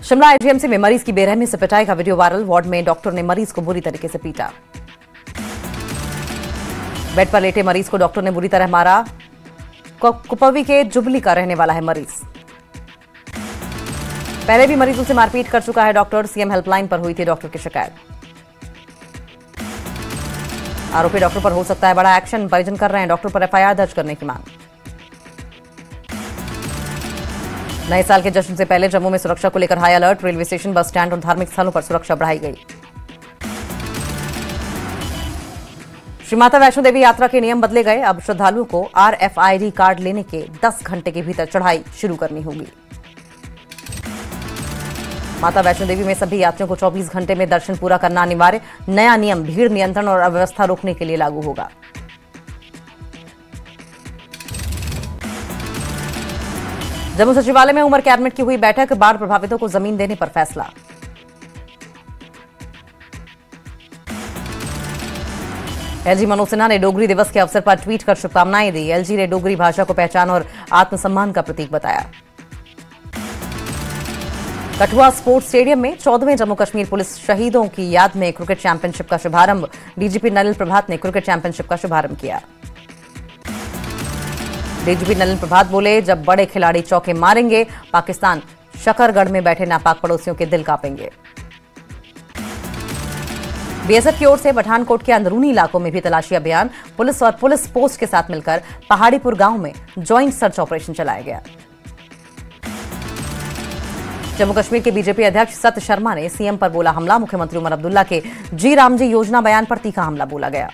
Shimla IGMC में मरीज की बेरहमी से पिटाई का वीडियो वायरल। वार्ड में डॉक्टर ने मरीज को बुरी तरीके से पीटा। बेड पर लेटे मरीज को डॉक्टर ने बुरी तरह मारा। कुपवी के जुबली का रहने वाला है मरीज। पहले भी मरीजों से मारपीट कर चुका है डॉक्टर। सीएम हेल्पलाइन पर हुई थी डॉक्टर की शिकायत। आरोपी डॉक्टर पर हो सकता है बड़ा एक्शन। परिजन कर रहे हैं डॉक्टर पर एफआईआर दर्ज करने की मांग। नए साल के जश्न से पहले जम्मू में सुरक्षा को लेकर high alert. Railway station, bus stand और धार्मिक स्थलों पर सुरक्षा बढ़ाई गई। श्री माता वैष्णो देवी यात्रा के नियम बदले गए। अब श्रद्धालुओं को RFID कार्ड लेने के 10 घंटे के भीतर चढ़ाई शुरू करनी होगी। माता वैष्णो देवी में सभी यात्रियों को 24 घंटे में दर्शन पूरा करना अनिवार्य। नया नियम भीड़ नियंत्रण और अव्यवस्था रोकने के लिए लागू होगा। जम्मू सचिवालय में उमर कैबिनेट की हुई बैठक। बाढ़ प्रभावितों को जमीन देने पर फैसला। एलजी मनोज सिन्हा ने डोगरी दिवस के अवसर पर ट्वीट कर शुभकामनाएं दी। एलजी ने डोगरी भाषा को पहचान और आत्मसम्मान का प्रतीक बताया। कठुआ स्पोर्ट्स स्टेडियम में 14वें जम्मू कश्मीर पुलिस शहीदों की याद में क्रिकेट चैंपियनशिप का शुभारंभ। डीजीपी नलिन प्रभात ने क्रिकेट चैंपियनशिप का शुभारंभ किया। डीजीपी नलिन प्रभात बोले, जब बड़े खिलाड़ी चौके मारेंगे, पाकिस्तान शकरगढ़ में बैठे नापाक पड़ोसियों के दिल कांपेंगे। बीएसएफ की ओर से पठानकोट के अंदरूनी इलाकों में भी तलाशी अभियान। पुलिस और पुलिस पोस्ट के साथ मिलकर पहाड़ीपुर गांव में ज्वाइंट सर्च ऑपरेशन चलाया गया। जम्मू कश्मीर के बीजेपी अध्यक्ष सत शर्मा ने सीएम पर बोला हमला। मुख्यमंत्री उमर अब्दुल्ला के जी राम जी योजना बयान पर तीखा हमला बोला गया।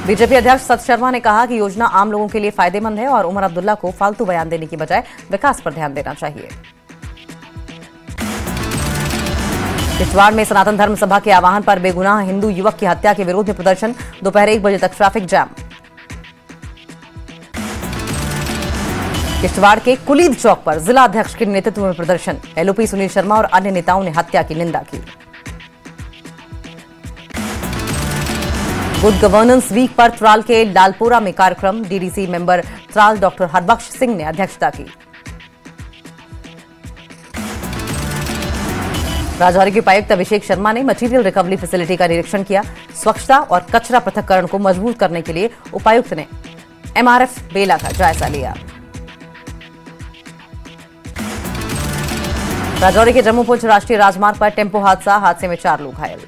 बीजेपी अध्यक्ष सत शर्मा ने कहा कि योजना आम लोगों के लिए फायदेमंद है और उमर अब्दुल्ला को फालतू बयान देने की बजाय विकास पर ध्यान देना चाहिए। किश्तवाड़ में सनातन धर्म सभा के आह्वान पर बेगुनाह हिंदू युवक की हत्या के विरोध में प्रदर्शन। दोपहर 1 बजे तक ट्रैफिक जाम। किश्तवाड़ के कुलीद चौक पर जिला अध्यक्ष के नेतृत्व में प्रदर्शन। एलओपी सुनील शर्मा और अन्य नेताओं ने हत्या की निंदा की। गुड गवर्नेंस वीक पर त्राल के लालपुरा में कार्यक्रम। DDC member Tral doctor Harbakhsh Singh ने अध्यक्षता की। राजौरी के उपायुक्त अभिषेक शर्मा ने मटीरियल रिकवरी फैसिलिटी का निरीक्षण किया। स्वच्छता और कचरा पृथक्करण को मजबूत करने के लिए उपायुक्त ने MRF बेला का जायजा लिया। राजौरी के जम्मू पुंछ राष्ट्रीय राजमार्ग पर टेम्पो हादसा। हादसे में 4 लोग घायल।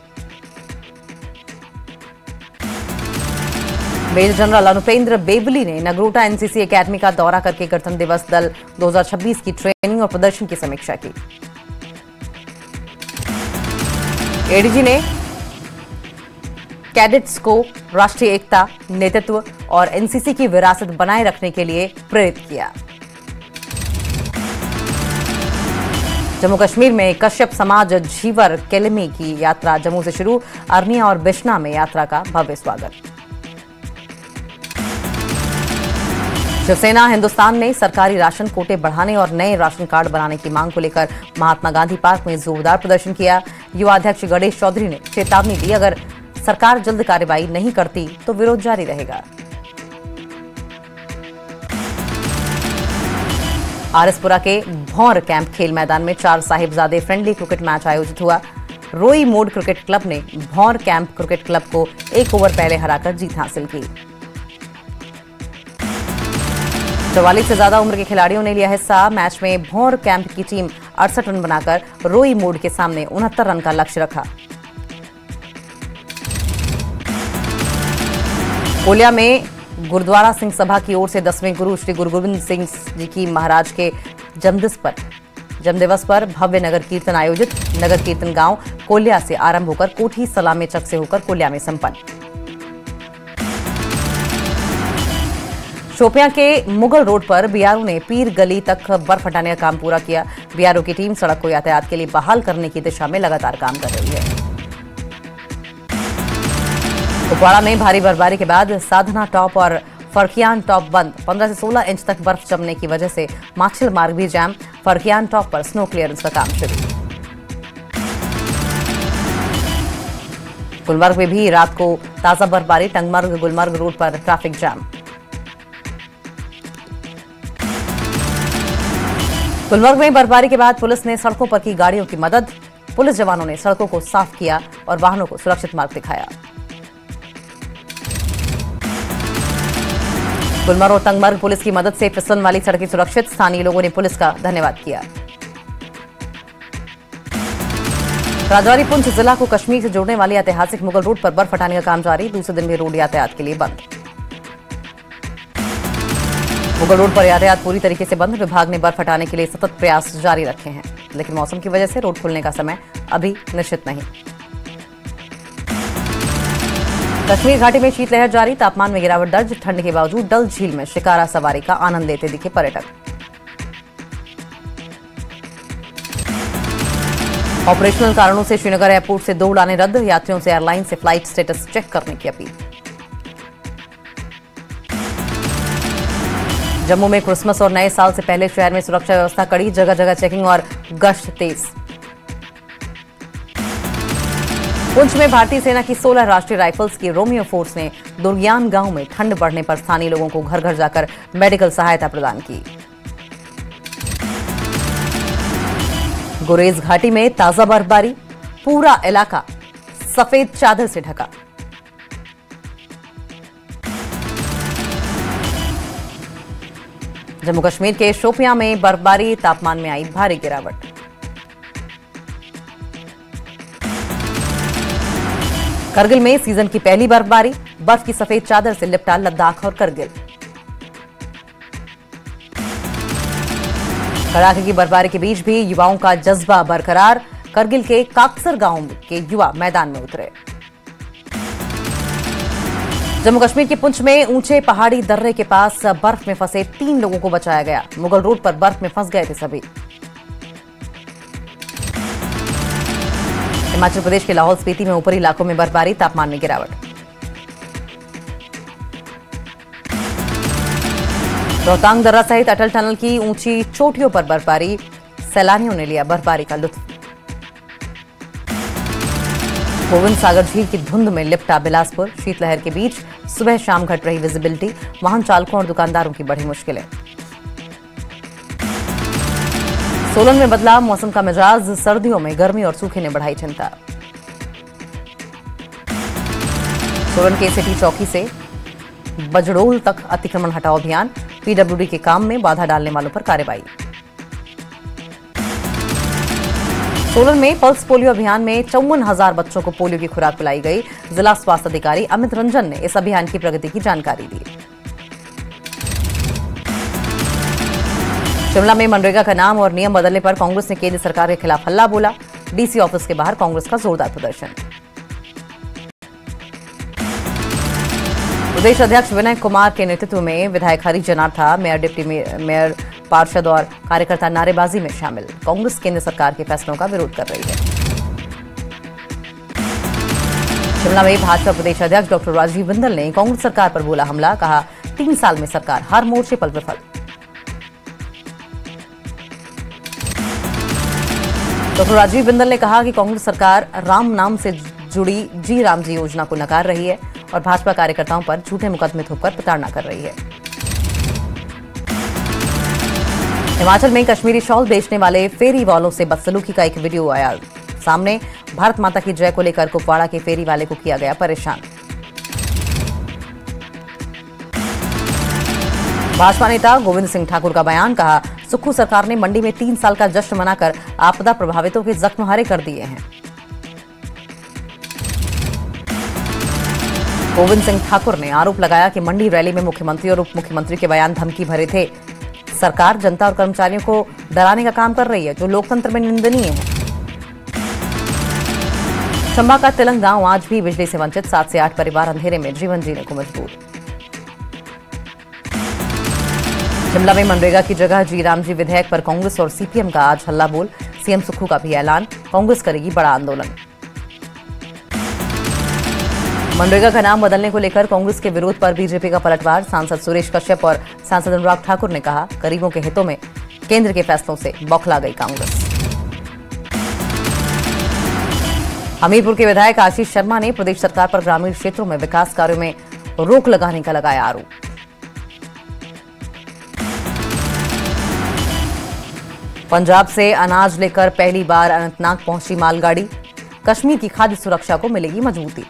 मेजर जनरल अनुपेंद्र बेबली ने नगरोटा एनसीसी एकेडमी का दौरा करके गणतंत्र दिवस दल 2026 की ट्रेनिंग और प्रदर्शन की समीक्षा की। एडीजी ने कैडेट्स को राष्ट्रीय एकता, नेतृत्व और एनसीसी की विरासत बनाए रखने के लिए प्रेरित किया। जम्मू कश्मीर में कश्यप समाज झीवर केलमी की यात्रा जम्मू से शुरू। अरनिया और बिश्ना में यात्रा का भव्य स्वागत। शिवसेना हिंदुस्तान ने सरकारी राशन कोटे बढ़ाने और नए राशन कार्ड बनाने की मांग को लेकर महात्मा गांधी पार्क में जोरदार प्रदर्शन किया। युवा अध्यक्ष गणेश चौधरी ने चेतावनी दी, अगर सरकार जल्द कार्रवाई नहीं करती तो विरोध जारी रहेगा। आरएसपुरा के भौर कैंप खेल मैदान में 4 साहिबजादे फ्रेंडली क्रिकेट मैच आयोजित हुआ। रोई मोड क्रिकेट क्लब ने भौर कैंप क्रिकेट क्लब को 1 ओवर पहले हराकर जीत हासिल की। 44 से ज्यादा उम्र के खिलाड़ियों ने लिया हिस्सा। मैच में भौर कैंप की टीम 68 रन बनाकर रोई मोड के सामने 69 रन का लक्ष्य रखा। कोलिया में गुरुद्वारा सिंह सभा की ओर से 10वें गुरु श्री गुरु गोविंद सिंह जी की महाराज के जन्मदिवस पर भव्य नगर कीर्तन आयोजित। नगर कीर्तन गांव कोलिया से आरंभ होकर कोठी सलामे चक से होकर कोलिया में संपन्न। शोपियां के मुगल रोड पर बीआरओ ने पीर गली तक बर्फ हटाने का काम पूरा किया। बीआरओ की टीम सड़क को यातायात के लिए बहाल करने की दिशा में लगातार काम कर रही है। कुपवाड़ा में भारी बर्फबारी के बाद साधना टॉप और फरकियान टॉप बंद। 15 से 16 इंच तक बर्फ जमने की वजह से माछिल मार्ग भी जाम। फरकियान टॉप पर स्नो क्लियरेंस का काम शुरू। गुलमर्ग में भी रात को ताजा बर्फबारी। टंगमर्ग गुलमर्ग रोड पर ट्रैफिक जाम। गुलमर्ग में बर्फबारी के बाद पुलिस ने सड़कों पर की गाड़ियों की मदद। पुलिस जवानों ने सड़कों को साफ किया और वाहनों को सुरक्षित मार्ग दिखाया। गुलमर्ग और तंगमर्ग पुलिस की मदद से फिसलन वाली सड़कें सुरक्षित। स्थानीय लोगों ने पुलिस का धन्यवाद किया। राजौरी पुंछ जिला को कश्मीर से जोड़ने वाली ऐतिहासिक मुगल रोड पर बर्फ हटाने का काम जारी। दूसरे दिन भी रोड यातायात के लिए बंद। मुगल रोड पर यातायात पूरी तरीके से बंद। विभाग ने बर्फ हटाने के लिए सतत प्रयास जारी रखे हैं, लेकिन मौसम की वजह से रोड खुलने का समय अभी निश्चित नहीं। कश्मीर घाटी में शीतलहर जारी। तापमान में गिरावट दर्ज। ठंड के बावजूद डल झील में शिकारा सवारी का आनंद लेते दिखे पर्यटक। ऑपरेशनल कारणों से श्रीनगर एयरपोर्ट से 2 उड़ानें रद्द। यात्रियों से एयरलाइन से फ्लाइट स्टेटस चेक करने की अपील। जम्मू में क्रिसमस और नए साल से पहले शहर में सुरक्षा व्यवस्था कड़ी। जगह जगह चेकिंग और गश्त तेज। पुंछ में भारतीय सेना की 16 राष्ट्रीय राइफल्स की रोमियो फोर्स ने दुर्गियान गांव में ठंड बढ़ने पर स्थानीय लोगों को घर घर जाकर मेडिकल सहायता प्रदान की। गुरेज घाटी में ताजा बर्फबारी। पूरा इलाका सफेद चादर से ढका। जम्मू कश्मीर के शोपियां में बर्फबारी। तापमान में आई भारी गिरावट। करगिल में सीजन की पहली बर्फबारी। बर्फ की सफेद चादर से लिपटा लद्दाख और करगिल। कड़ाके की बर्फबारी के बीच भी युवाओं का जज्बा बरकरार। करगिल के काकसर गांव के युवा मैदान में उतरे। जम्मू कश्मीर के पुंछ में ऊंचे पहाड़ी दर्रे के पास बर्फ में फंसे 3 लोगों को बचाया गया। मुगल रोड पर बर्फ में फंस गए थे सभी। हिमाचल प्रदेश के लाहौल स्पीति में ऊपरी इलाकों में बर्फबारी। तापमान में गिरावट। रोहतांग दर्रा सहित अटल टनल की ऊंची चोटियों पर बर्फबारी। सैलानियों ने लिया बर्फबारी का लुत्फ। गोविंद सागर झील की धुंध में लिपटा बिलासपुर। शीतलहर के बीच सुबह शाम घट रही विजिबिलिटी। वाहन चालकों और दुकानदारों की बढ़ी मुश्किलें। सोलन में बदला मौसम का मिजाज। सर्दियों में गर्मी और सूखे ने बढ़ाई चिंता। सोलन के सिटी चौकी से बजड़ोल तक अतिक्रमण हटाओ अभियान। पीडब्ल्यूडी के काम में बाधा डालने वालों पर कार्रवाई। सोलन में पल्स पोलियो अभियान में 54,000 बच्चों को पोलियो की खुराक पिलाई गई। जिला स्वास्थ्य अधिकारी अमित रंजन ने इस अभियान की प्रगति की जानकारी दी। शिमला में मनरेगा का नाम और नियम बदलने पर कांग्रेस ने केंद्र सरकार के खिलाफ हल्ला बोला। डीसी ऑफिस के बाहर कांग्रेस का जोरदार प्रदर्शन। प्रदेश अध्यक्ष विनय कुमार के नेतृत्व में विधायक Hari Janartha, mayor, deputy mayor, पार्षद और कार्यकर्ता नारेबाजी में शामिल। कांग्रेस केंद्र सरकार के फैसलों का विरोध कर रही है। शिमला में भाजपा प्रदेश अध्यक्ष डॉक्टर राजीव बिंदल ने कांग्रेस सरकार पर बोला हमला। कहा 3 साल में सरकार हर मोर्चे पर विफल। डॉक्टर राजीव बिंदल ने कहा कि कांग्रेस सरकार राम नाम से जुड़ी जी राम जी योजना को नकार रही है और भाजपा कार्यकर्ताओं पर झूठे मुकदमे थोपकर प्रताड़ना कर रही है। हिमाचल में कश्मीरी शॉल बेचने वाले फेरी वालों से बदसलूकी का एक वीडियो आया सामने। भारत माता की जय को लेकर कुपवाड़ा के फेरी वाले को किया गया परेशान। भाजपा नेता गोविंद सिंह ठाकुर का बयान। कहा सुक्खू सरकार ने मंडी में 3 साल का जश्न मनाकर आपदा प्रभावितों के जख्म हरे कर दिए हैं। गोविंद सिंह ठाकुर ने आरोप लगाया कि मंडी रैली में मुख्यमंत्री और उप मुख्यमंत्री के बयान धमकी भरे थे। सरकार जनता और कर्मचारियों को डराने का काम कर रही है, जो लोकतंत्र में निंदनीय है। चंबा का तिलंग गांव आज भी बिजली से वंचित। 7 से 8 परिवार अंधेरे में जीवन जीने को मजबूर। शिमला में मनरेगा की जगह जी राम जी विधेयक पर कांग्रेस और सीपीएम का आज हल्ला बोल। सीएम सुक्खू का भी ऐलान। कांग्रेस करेगी बड़ा आंदोलन। मनरेगा का नाम बदलने को लेकर कांग्रेस के विरोध पर बीजेपी का पलटवार। सांसद सुरेश कश्यप और सांसद अनुराग ठाकुर ने कहा गरीबों के हितों में केंद्र के फैसलों से बौखला गई कांग्रेस। हमीरपुर के विधायक आशीष शर्मा ने प्रदेश सरकार पर ग्रामीण क्षेत्रों में विकास कार्यों में रोक लगाने का लगाया आरोप। पंजाब से अनाज लेकर पहली बार अनंतनाग पहुंची मालगाड़ी, कश्मीर की खाद्य सुरक्षा को मिलेगी मजबूती।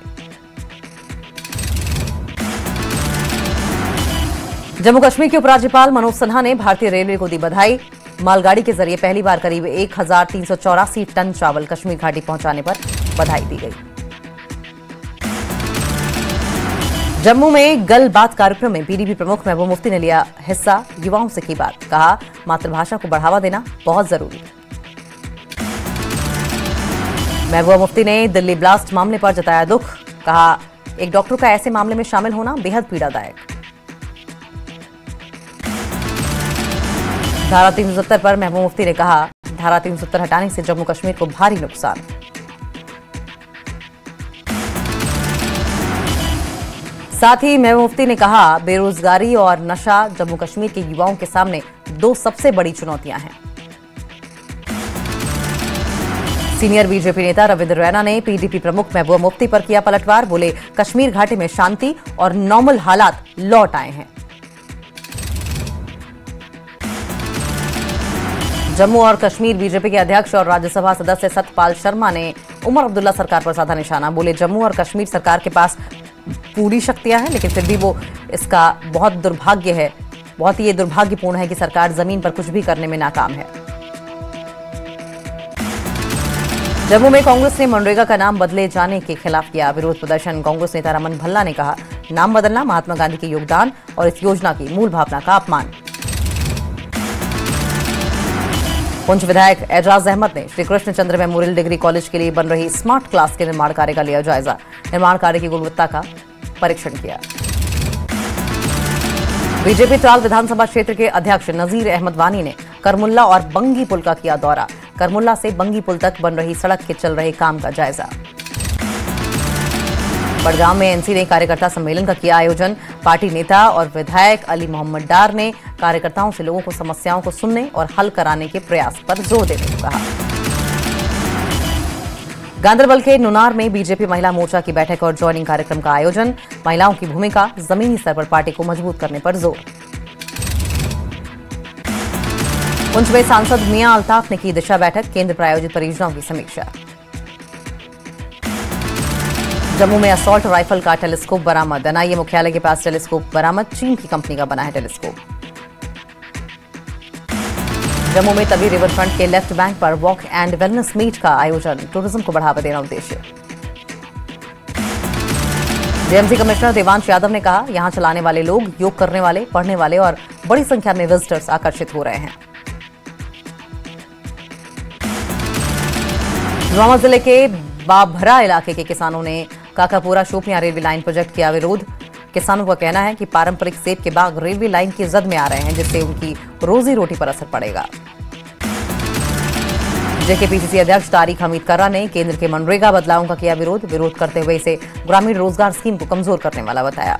जम्मू कश्मीर के उपराज्यपाल मनोज सिन्हा ने भारतीय रेलवे को दी बधाई। मालगाड़ी के जरिए पहली बार करीब 1384 टन चावल कश्मीर घाटी पहुंचाने पर बधाई दी गई। जम्मू में गल बात कार्यक्रम में पीडीपी प्रमुख महबूबा मुफ्ती ने लिया हिस्सा, युवाओं से की बात, कहा मातृभाषा को बढ़ावा देना बहुत जरूरी है। महबूबा मुफ्ती ने दिल्ली ब्लास्ट मामले पर जताया दुख, कहा एक डॉक्टर का ऐसे मामले में शामिल होना बेहद पीड़ादायक। धारा 370 पर महबूबा मुफ्ती ने कहा धारा 370 हटाने से जम्मू कश्मीर को भारी नुकसान। साथ ही महबूबा मुफ्ती ने कहा बेरोजगारी और नशा जम्मू कश्मीर के युवाओं के सामने दो सबसे बड़ी चुनौतियां हैं। सीनियर बीजेपी नेता रविंद्र रैना ने पीडीपी प्रमुख महबूबा मुफ्ती पर किया पलटवार, बोले कश्मीर घाटी में शांति और नॉर्मल हालात लौट आए हैं। जम्मू और कश्मीर बीजेपी के अध्यक्ष और राज्यसभा सदस्य सतपाल शर्मा ने उमर अब्दुल्ला सरकार पर साधा निशाना, बोले जम्मू और कश्मीर सरकार के पास पूरी शक्तियां हैं, लेकिन फिर भी वो इसका बहुत ही दुर्भाग्यपूर्ण है कि सरकार जमीन पर कुछ भी करने में नाकाम है। जम्मू में कांग्रेस ने मनरेगा का नाम बदले जाने के खिलाफ किया विरोध प्रदर्शन। कांग्रेस नेता रमन भल्ला ने कहा नाम बदलना महात्मा गांधी के योगदान और इस योजना की मूल भावना का अपमान। पुंछ विधायक एजाज अहमद ने Shri Krishnachandra memorial degree college के लिए बन रही स्मार्ट क्लास के निर्माण कार्य का लिया जायजा, निर्माण कार्य की गुणवत्ता का परीक्षण किया। बीजेपी त्राल विधानसभा क्षेत्र के अध्यक्ष नजीर अहमद वानी ने करमुल्ला और बंगी पुल का किया दौरा, करमुल्ला से बंगी पुल तक बन रही सड़क के चल रहे काम का जायजा। बड़गांव में एनसी ने कार्यकर्ता सम्मेलन का किया आयोजन, पार्टी नेता और विधायक अली मोहम्मद डार ने कार्यकर्ताओं से लोगों को समस्याओं को सुनने और हल कराने के प्रयास पर जोर देने को कहा। गांदरबल के नुनार में बीजेपी महिला मोर्चा की बैठक और ज्वाइनिंग कार्यक्रम का आयोजन, महिलाओं की भूमिका, जमीनी स्तर पर पार्टी को मजबूत करने पर जोर। पुंछ में सांसद मियां अल्ताफ ने की दिशा बैठक, केंद्र प्रायोजित परियोजनाओं की समीक्षा। जम्मू में असॉल्ट राइफल का टेलीस्कोप बरामद, एनआईए मुख्यालय के पास टेलीस्कोप बरामद, चीन की कंपनी का बना है टेलीस्कोप। जम्मू में तवी रिवर फ्रंट के लेफ्ट बैंक पर वॉक एंड वेलनेस मीट का आयोजन, टूरिज्म को बढ़ावा देना उद्देश्य। जेएमसी कमिश्नर देवांश यादव ने कहा यहां चलाने वाले लोग योग करने वाले, पढ़ने वाले और बड़ी संख्या में विजिटर्स आकर्षित हो रहे हैं। पुलवामा जिले के बाभरा इलाके के किसानों ने Kakapura Shopian railway line project किया विरोध। किसानों का कहना है कि पारंपरिक सेब के बाग रेलवे लाइन की जद में आ रहे हैं, जिससे उनकी रोजी रोटी पर असर पड़ेगा। जेकेपीसीसी अध्यक्ष तारिक हमीद कर्रा ने केंद्र के मनरेगा बदलावों का किया विरोध करते हुए इसे ग्रामीण रोजगार स्कीम को कमजोर करने वाला बताया।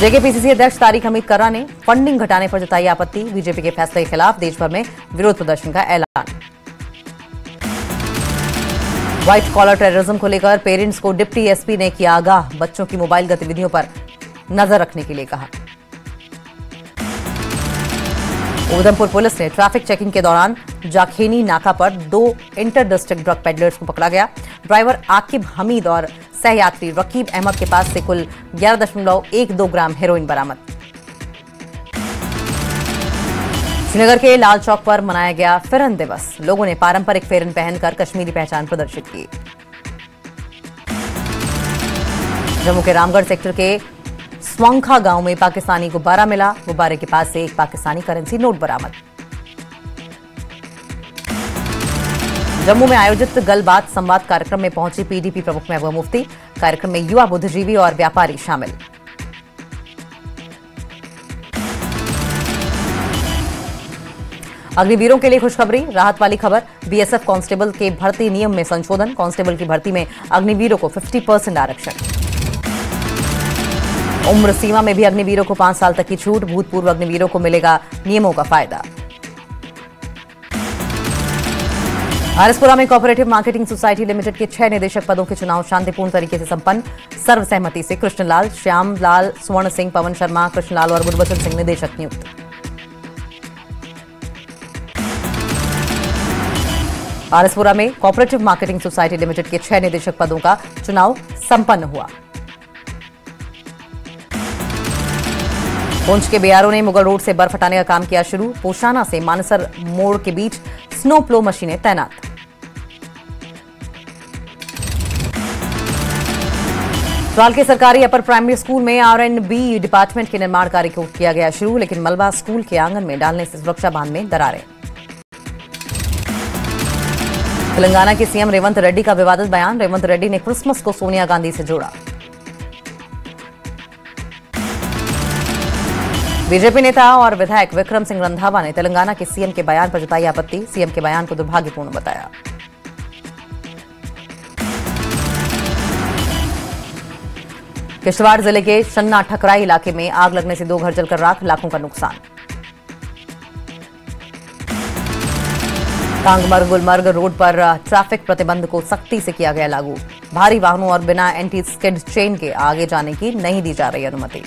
जेकेपीसीसी अध्यक्ष तारिक हमीद कर्रा ने फंडिंग घटाने पर जताई आपत्ति, बीजेपी के फैसले के खिलाफ देश भर में विरोध प्रदर्शन का ऐलान। व्हाइट कॉलर टेररिज्म को लेकर पेरेंट्स को डिप्टी एसपी ने किया आगाह, बच्चों की मोबाइल गतिविधियों पर नजर रखने के लिए कहा। उधमपुर पुलिस ने ट्रैफिक चेकिंग के दौरान जाखेनी नाका पर 2 इंटर डिस्ट्रिक्ट ड्रग पेडलर्स को पकड़ा गया। ड्राइवर आकिब हमीद और सहयात्री रकीब अहमद के पास से कुल 11.12 ग्राम हेरोइन बरामद। श्रीनगर के लाल चौक पर मनाया गया फिरन दिवस, लोगों ने पारंपरिक फेरन पहनकर कश्मीरी पहचान प्रदर्शित की। जम्मू के रामगढ़ सेक्टर के स्वांखा गांव में पाकिस्तानी गुब्बारा मिला, गुब्बारे के पास से एक पाकिस्तानी करेंसी नोट बरामद। जम्मू में आयोजित गलबात संवाद कार्यक्रम में पहुंची पीडीपी प्रमुख महबूबा मुफ्ती, कार्यक्रम में युवा बुद्धिजीवी और व्यापारी शामिल। अग्निवीरों के लिए खुशखबरी, राहत वाली खबर, बीएसएफ कांस्टेबल के भर्ती नियम में संशोधन, कांस्टेबल की भर्ती में अग्निवीरों को 50% आरक्षण। उम्र सीमा में भी अग्निवीरों को 5 साल तक की छूट, भूतपूर्व अग्निवीरों को मिलेगा नियमों का फायदा। आरएसपुरा में कोऑपरेटिव मार्केटिंग सोसाइटी लिमिटेड के 6 निदेशक पदों के चुनाव शांतिपूर्ण तरीके से संपन्न, सर्वसहमति से कृष्णलाल, श्यामलाल, स्वर्ण सिंह, पवन शर्मा, कृष्णलाल और गुरबचन सिंह निदेशक नियुक्त। आरएसपुरा में कोऑपरेटिव मार्केटिंग सोसाइटी लिमिटेड के 6 निदेशक पदों का चुनाव संपन्न हुआ। पुंछ के बीआरओ ने मुगल रोड से बर्फ हटाने का काम किया शुरू। पोशाना से मानसर मोड़ के बीच स्नो प्लो मशीनें तैनात। सवाल के सरकारी अपर प्राइमरी स्कूल में R&B डिपार्टमेंट के निर्माण कार्य को किया गया शुरू, लेकिन मलबा स्कूल के आंगन में डालने से सुरक्षा बांध में दरारें। तेलंगाना के सीएम रेवंत रेड्डी का विवादित बयान। रेवंत रेड्डी ने क्रिसमस को सोनिया गांधी से जोड़ा। बीजेपी नेता और विधायक विक्रम सिंह रंधावा ने तेलंगाना के सीएम के बयान पर जताई आपत्ति। सीएम के बयान को दुर्भाग्यपूर्ण बताया। किश्तवाड़ जिले के शन्ना ठकराई इलाके में आग लगने से 2 घर जलकर राख, लाखों का नुकसान। कांगमर्ग गुलमर्ग रोड पर ट्रैफिक प्रतिबंध को सख्ती से किया गया लागू। भारी वाहनों और बिना एंटी स्किड चेन के आगे जाने की नहीं दी जा रही अनुमति।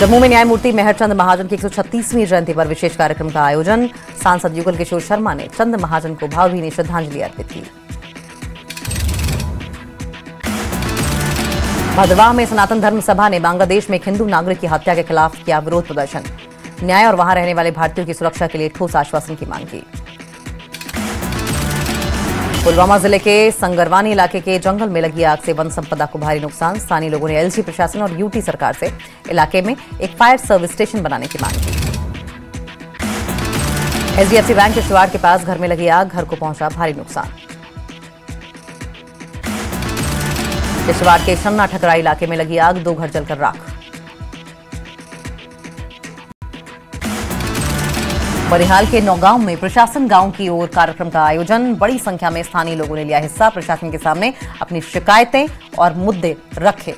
जम्मू में न्यायमूर्ति मेहरचंद महाजन की 136वीं जयंती पर विशेष कार्यक्रम का आयोजन। सांसद युगल किशोर शर्मा ने चंद महाजन को भावभीनी श्रद्धांजलि अर्पित की। भद्रवाह में सनातन धर्म सभा ने बांग्लादेश में एक हिंदू नागरिक की हत्या के खिलाफ किया विरोध प्रदर्शन। न्याय और वहां रहने वाले भारतीयों की सुरक्षा के लिए ठोस आश्वासन की मांग की। पुलवामा जिले के संगरवानी इलाके के जंगल में लगी आग से वन संपदा को भारी नुकसान। स्थानीय लोगों ने एलजी प्रशासन और यूटी सरकार से इलाके में एक फायर सर्विस स्टेशन बनाने की मांग की। एचडीएफसी बैंक के किश्तवाड़ के पास घर में लगी आग, घर को पहुंचा भारी नुकसान। किश्तवाड़ के शन्ना ठकराई इलाके में लगी आग, 2 घर जलकर राख। बनिहाल के नौगांव में प्रशासन गांव की ओर कार्यक्रम का आयोजन। बड़ी संख्या में स्थानीय लोगों ने लिया हिस्सा। प्रशासन के सामने अपनी शिकायतें और मुद्दे रखे।